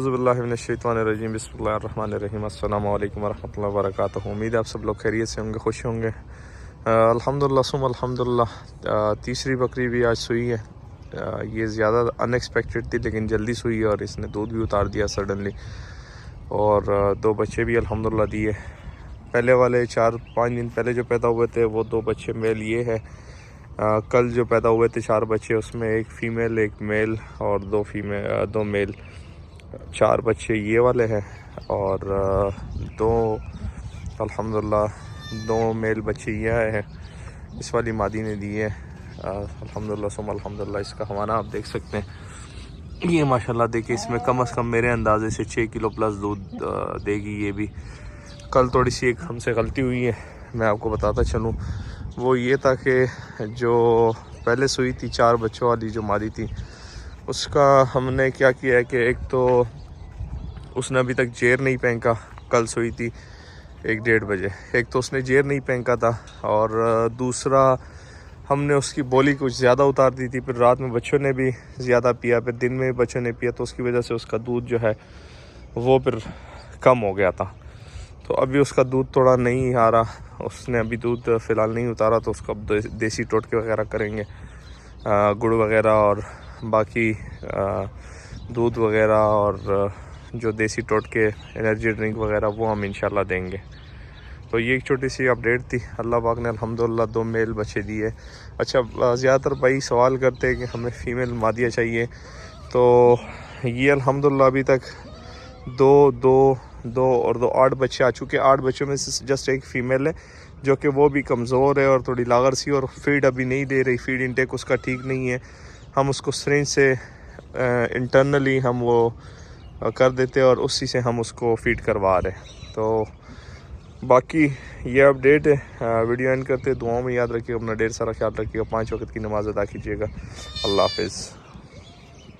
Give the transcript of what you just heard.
اعوذ باللہ من الشیطان الرجیم، بسم اللہ الرحمن الرحیم، السلام علیکم ورحمۃ اللہ وبرکاتہ۔ امید ہے آپ سب لوگ خیریت سے ہوں گے، خوش ہوں گے۔ الحمدللہ ثم الحمدللہ، تیسری بکری بھی آج سوئی ہے۔ یہ زیادہ ان ایکسپیکٹڈ تھی لیکن جلدی سوئی ہے اور اس نے دودھ بھی اتار دیا سڈنلی، اور 2 بچے بھی الحمدللہ دیے۔ پہلے والے 4-5 دن پہلے جو پیدا ہوئے تھے وہ 2 بچے میل یہ ہے۔ کل جو پیدا ہوئے تھے 4 بچے، اس میں 1 فیمیل 1 میل اور 2 میل، 4 بچے یہ والے ہیں، اور 2 الحمدللہ 2 میل بچے یہ آئے ہیں، اس والی مادی نے دیے۔ الحمدللہ ثم الحمدللہ۔ اس کا حوالہ آپ دیکھ سکتے ہیں، یہ ماشاءاللہ دیکھیں، اس میں کم از کم میرے اندازے سے 6 کلو پلس دودھ دے گی یہ بھی۔ کل تھوڑی سی ایک ہم سے غلطی ہوئی ہے، میں آپ کو بتاتا چلوں، وہ یہ تھا کہ جو پہلے سوئی تھی 4 بچوں والی جو مادی تھی، اس کا ہم نے کیا کیا ہے کہ ایک تو اس نے ابھی تک جیر نہیں پھینکا، کل سوئی تھی 1-1:30 بجے، ایک تو اس نے جیر نہیں پھینکا تھا، اور دوسرا ہم نے اس کی بولی کچھ زیادہ اتار دی تھی، پھر رات میں بچوں نے بھی زیادہ پیا، پھر دن میں بچوں نے پیا، تو اس کی وجہ سے اس کا دودھ جو ہے وہ پھر کم ہو گیا تھا۔ تو ابھی اس کا دودھ تھوڑا نہیں آ رہا، اس نے ابھی دودھ فی الحال نہیں اتارا، تو اس کا دیسی ٹوٹکے وغیرہ کریں گے، گڑ وغیرہ اور باقی دودھ وغیرہ اور جو دیسی ٹوٹکے انرجی ڈرنک وغیرہ وہ ہم انشاءاللہ دیں گے۔ تو یہ ایک چھوٹی سی اپڈیٹ تھی، اللہ پاک نے الحمدللہ 2 میل بچے دیے۔ اچھا، زیادہ تر بھائی سوال کرتے ہیں کہ ہمیں فیمیل مادیہ چاہیے، تو یہ الحمدللہ ابھی تک 2 اور 2 8 بچے آ چکے۔ 8 بچوں میں سے جسٹ 1 فیمیل ہے، جو کہ وہ بھی کمزور ہے اور تھوڑی لاغر سی، اور فیڈ ابھی نہیں دے رہی، فیڈ انٹیک اس کا ٹھیک نہیں ہے۔ ہم اس کو سرنج سے انٹرنلی ہم وہ کر دیتے اور اسی سے ہم اس کو فیڈ کروا رہے۔ تو باقی یہ اپڈیٹ ہے، ویڈیو اینڈ کرتے، دعاؤں میں یاد رکھیے، اپنا ڈھیر سارا خیال رکھیے گا، 5 وقت کی نماز ادا کیجیے گا۔ اللہ حافظ۔